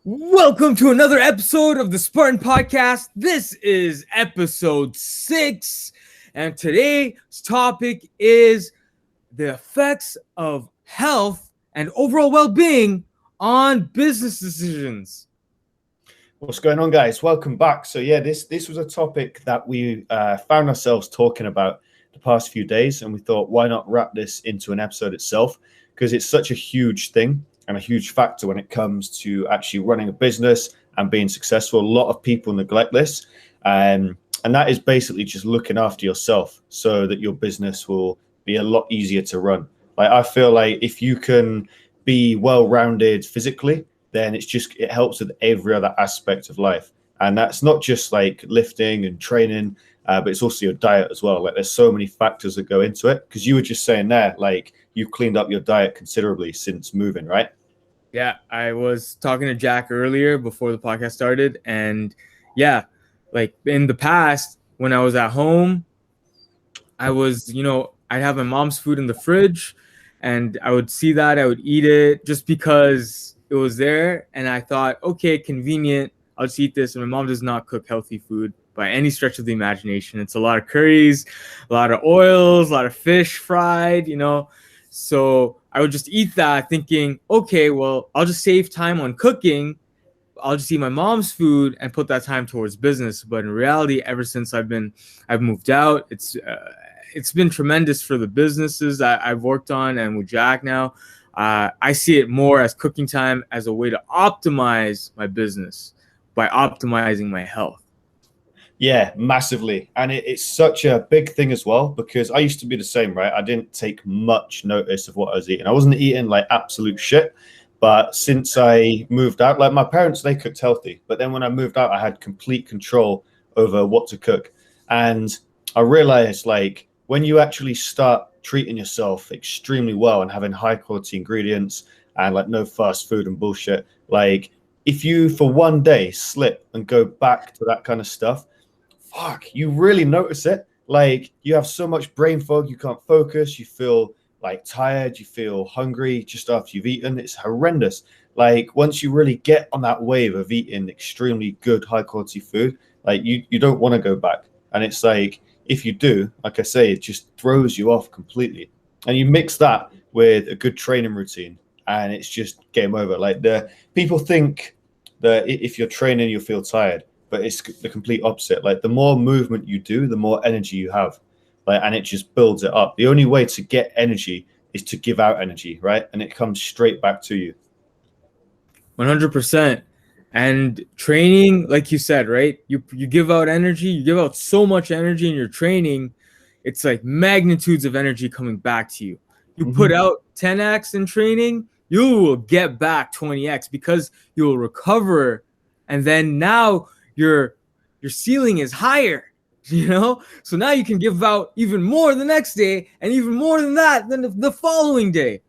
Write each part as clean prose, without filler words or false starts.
Welcome to another episode of the Spartan podcast. This is episode 6, and today's topic is the effects of health and overall well-being on business decisions. What's going on, guys? Welcome back. So yeah, this was a topic that we found ourselves talking about the past few days, and we thought, why not wrap this into an episode itself? Because it's such a huge thing and a huge factor when it comes to actually running a business and being successful. A lot of people neglect this, and that is basically just looking after yourself so that your business will be a lot easier to run. Like, I feel like if you can be well-rounded physically, then it helps with every other aspect of life. And that's not just like lifting and training, but it's also your diet as well. Like, there's so many factors that go into it, because you were just saying there, like, you've cleaned up your diet considerably since moving, right? Yeah, I was talking to Jack earlier before the podcast started, and yeah, like in the past when I was at home, I'd have my mom's food in the fridge, and I would see that, I would eat it just because it was there, and I thought, okay, convenient, I'll just eat this. And my mom does not cook healthy food by any stretch of the imagination. It's a lot of curries, a lot of oils, a lot of fish fried. So I would just eat that thinking, okay, well, I'll just save time on cooking. I'll just eat my mom's food and put that time towards business. But in reality, ever since I've moved out, it's been tremendous for the businesses I've worked on, and with Jack now, I see it more as cooking time as a way to optimize my business by optimizing my health. Yeah, massively. And it's such a big thing as well, because I used to be the same, right? I didn't take much notice of what I was eating. I wasn't eating like absolute shit. But since I moved out, like, my parents, they cooked healthy. But then when I moved out, I had complete control over what to cook. And I realized, like, when you actually start treating yourself extremely well and having high quality ingredients and like no fast food and bullshit, like, if you for one day slip and go back to that kind of stuff, fuck, you really notice it. Like, you have so much brain fog, you can't focus, you feel like tired, you feel hungry just after you've eaten. It's horrendous. Like, once you really get on that wave of eating extremely good, high quality food, like, you don't want to go back. And it's like, if you do, like I say, it just throws you off completely. And you mix that with a good training routine, and it's just game over. Like, the people think that if you're training, you'll feel tired, but it's the complete opposite. Like, the more movement you do, the more energy you have. Like, and it just builds it up. The only way to get energy is to give out energy, right? And it comes straight back to you. 100%. And training, like you said, right? You give out energy, you give out so much energy in your training, it's like magnitudes of energy coming back to you. You put out 10x in training, you will get back 20x because you will recover, and then now your ceiling is higher. So now you can give out even more the next day, and even more than that than the following day.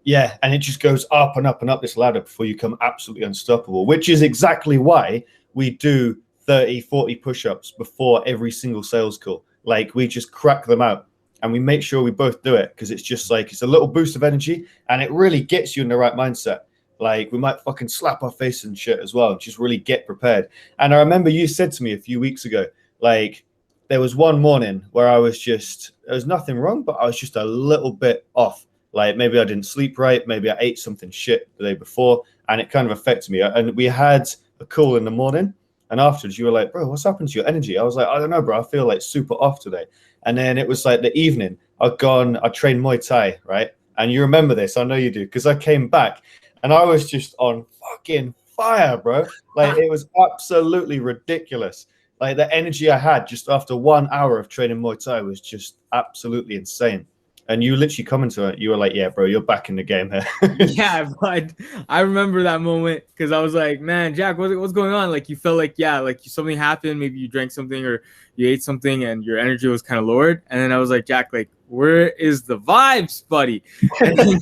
Yeah, and it just goes up and up and up this ladder before you become absolutely unstoppable, which is exactly why we do 30, 40 push-ups before every single sales call. Like, we just crack them out, and we make sure we both do it, because it's just like, it's a little boost of energy, and it really gets you in the right mindset. Like, we might fucking slap our face and shit as well, and just really get prepared. And I remember you said to me a few weeks ago, like, there was one morning where there was nothing wrong, but I was just a little bit off. Like, maybe I didn't sleep right, maybe I ate something shit the day before, and it kind of affected me. And we had a call in the morning, and afterwards you were like, bro, what's happened to your energy? I was like, I don't know, bro, I feel like super off today. And then it was like the evening, I trained Muay Thai, right? And you remember this, I know you do, because I came back and I was just on fucking fire, bro. Like, it was absolutely ridiculous. Like, the energy I had just after 1 hour of training Muay Thai was just absolutely insane. And you literally come into it, you were like, yeah, bro, you're back in the game here. Yeah, but I remember that moment because I was like, man, Jack, what's going on? Like, you felt like, yeah, like something happened. Maybe you drank something or you ate something and your energy was kind of lowered. And then I was like, Jack, like, where is the vibes, buddy? And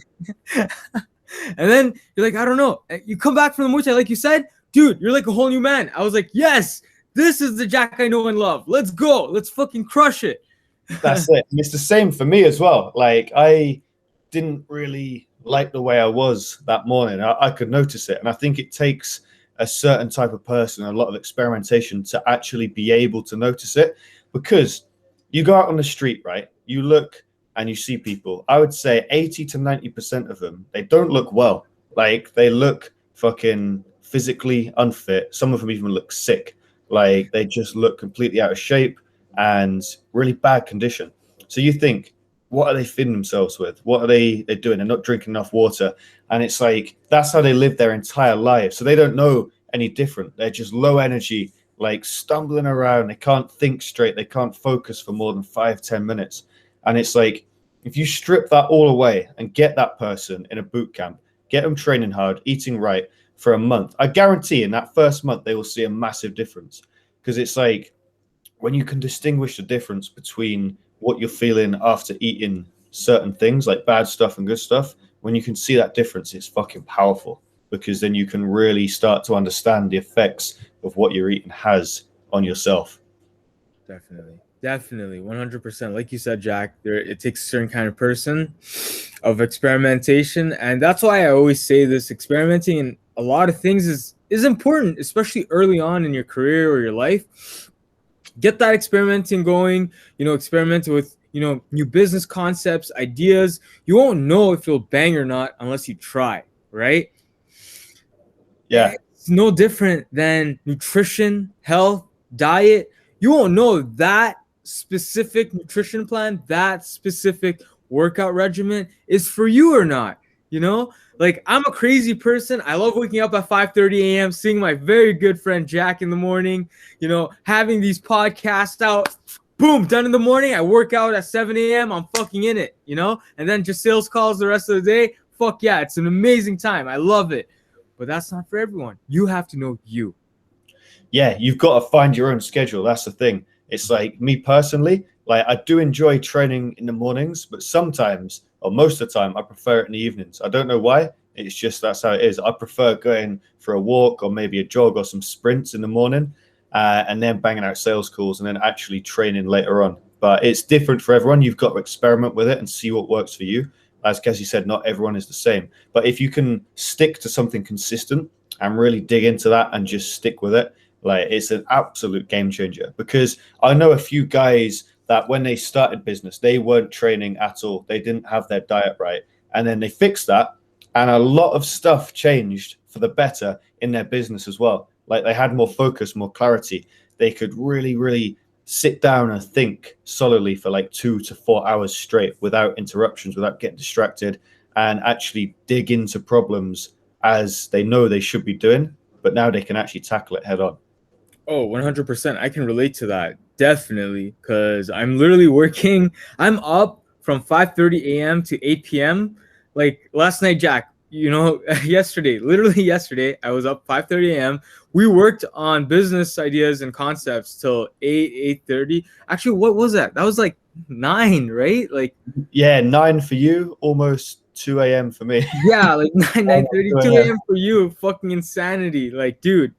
then you're like, I don't know. You come back from the Muay Thai, like you said, dude, you're like a whole new man. I was like, yes, this is the Jack I know and love. Let's go. Let's fucking crush it. That's it. And it's the same for me as well. Like, I didn't really like the way I was that morning. I could notice it. And I think it takes a certain type of person, a lot of experimentation to actually be able to notice it. Because you go out on the street, right? You look and you see people. I would say 80 to 90% of them, they don't look well. Like they look fucking physically unfit. Some of them even look sick. Like they just look completely out of shape and really bad condition. So you think, what are they feeding themselves with? What are they doing? They're not drinking enough water. And it's like, that's how they live their entire life. So they don't know any different. They're just low energy, like stumbling around. They can't think straight. They can't focus for more than 5-10 minutes. And it's like, if you strip that all away and get that person in a boot camp, get them training hard, eating right for a month, I guarantee in that first month, they will see a massive difference. Because it's like, when you can distinguish the difference between what you're feeling after eating certain things like bad stuff and good stuff, when you can see that difference, it's fucking powerful, because then you can really start to understand the effects of what you're eating has on yourself. Definitely 100%. Like you said, Jack, there it takes a certain kind of person of experimentation, and that's why I always say this: experimenting in a lot of things is important, especially early on in your career or your life. Get that experimenting going, experiment with, new business concepts, ideas. You won't know if it'll bang or not unless you try, right? Yeah. It's no different than nutrition, health, diet. You won't know that specific nutrition plan, that specific workout regimen is for you or not. Like, I'm a crazy person. I love waking up at 5:30 a.m., seeing my very good friend Jack in the morning, having these podcasts out. Boom, done in the morning. I work out at 7 a.m. I'm fucking in it, and then just sales calls the rest of the day. Fuck yeah, it's an amazing time. I love it. But that's not for everyone. You have to know you. Yeah, you've got to find your own schedule. That's the thing. It's like, me personally, like I do enjoy training in the mornings, but sometimes, or most of the time, I prefer it in the evenings. I don't know why. It's just that's how it is. I prefer going for a walk or maybe a jog or some sprints in the morning, and then banging out sales calls and then actually training later on. But it's different for everyone. You've got to experiment with it and see what works for you. As Cassie said, not everyone is the same. But if you can stick to something consistent and really dig into that and just stick with it, like, it's an absolute game changer. Because I know a few guys that when they started business, they weren't training at all. They didn't have their diet right. And then they fixed that. And a lot of stuff changed for the better in their business as well. Like, they had more focus, more clarity. They could really, really sit down and think solidly for like 2 to 4 hours straight without interruptions, without getting distracted, and actually dig into problems as they know they should be doing. But now they can actually tackle it head on. Oh, 100%. I can relate to that. Definitely. Because I'm literally working. I'm up from 5:30 a.m. to 8 p.m. Like last night, Jack, literally yesterday, I was up 5:30 a.m. We worked on business ideas and concepts till 8:30. Actually, what was that? That was like 9, right? Like, yeah, 9 for you, almost 2 a.m. for me. Yeah, like 9:30, 2 a.m. for you. Fucking insanity. Like, dude.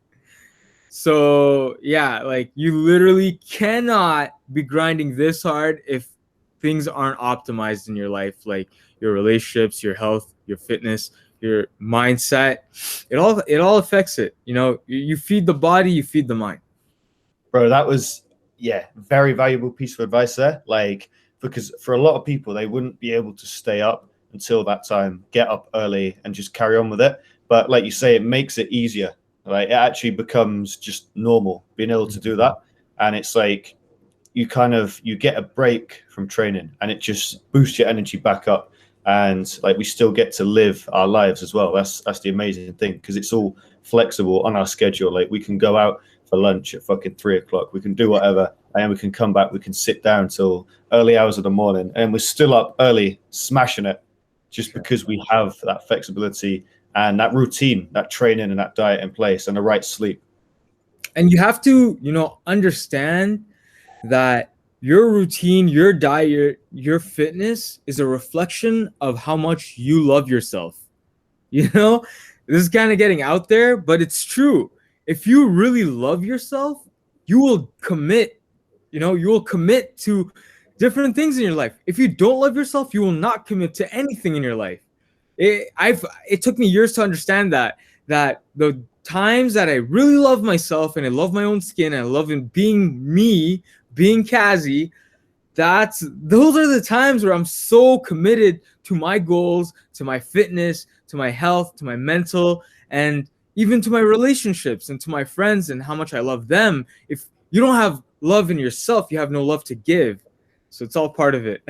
So yeah, like, you literally cannot be grinding this hard if things aren't optimized in your life, like your relationships, your health, your fitness, your mindset. It all affects it. You feed the body, you feed the mind. Bro, that was, very valuable piece of advice there. Like, because for a lot of people, they wouldn't be able to stay up until that time, get up early and just carry on with it. But like you say, it makes it easier. Like, it actually becomes just normal being able to do that. And it's like, you get a break from training and it just boosts your energy back up. And like, we still get to live our lives as well. That's the amazing thing, because it's all flexible on our schedule. Like, we can go out for lunch at fucking 3 o'clock. We can do whatever, and we can come back. We can sit down till early hours of the morning, and we're still up early smashing it, just because we have that flexibility and that routine, that training and that diet in place, and the right sleep. And you have to, understand that your routine, your diet, your fitness is a reflection of how much you love yourself. This is kind of getting out there, but it's true. If you really love yourself, you will commit, to different things in your life. If you don't love yourself, you will not commit to anything in your life. It took me years to understand that the times that I really love myself and I love my own skin and I love being me, being Kazi, those are the times where I'm so committed to my goals, to my fitness, to my health, to my mental, and even to my relationships and to my friends and how much I love them. If you don't have love in yourself, you have no love to give. So it's all part of it.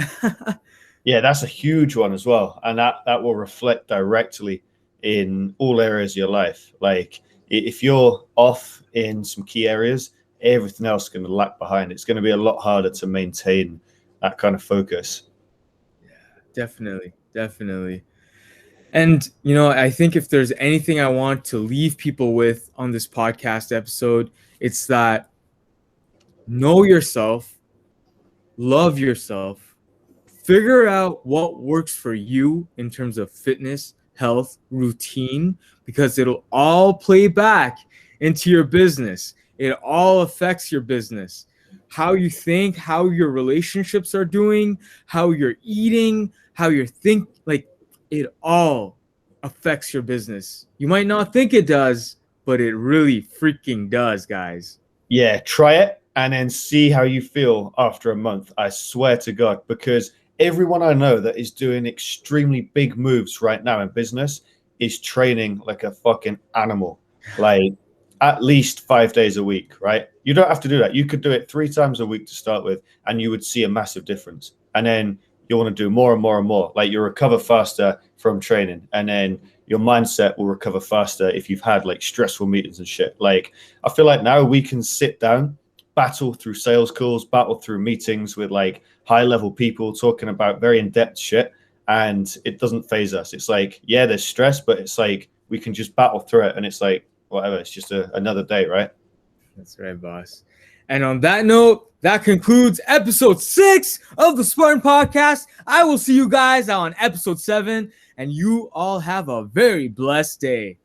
Yeah, that's a huge one as well. And that will reflect directly in all areas of your life. Like if you're off in some key areas, everything else is going to lag behind. It's going to be a lot harder to maintain that kind of focus. Yeah, definitely. Definitely. And, you know, I think if there's anything I want to leave people with on this podcast episode, it's that know yourself, love yourself, figure out what works for you in terms of fitness, health, routine, because it'll all play back into your business. It all affects your business. How you think, how your relationships are doing, how you're eating, how you're like it all affects your business. You might not think it does, but it really freaking does, guys. Yeah, try it and then see how you feel after a month. I swear to God, because everyone I know that is doing extremely big moves right now in business is training like a fucking animal, like at least 5 days a week, right? You don't have to do that. You could do it 3 times a week to start with, and you would see a massive difference. And then you want to do more and more and more. Like you recover faster from training, and then your mindset will recover faster if you've had like stressful meetings and shit. Like I feel like now we can sit down, battle through sales calls, battle through meetings with like high level people talking about very in-depth shit, and it doesn't phase us. It's like, yeah, there's stress, but it's like we can just battle through it, and it's like whatever, it's just another day, right? That's right, boss. And on that note, that concludes episode 6 of the Spartan Podcast. I will see you guys on episode 7, and you all have a very blessed day.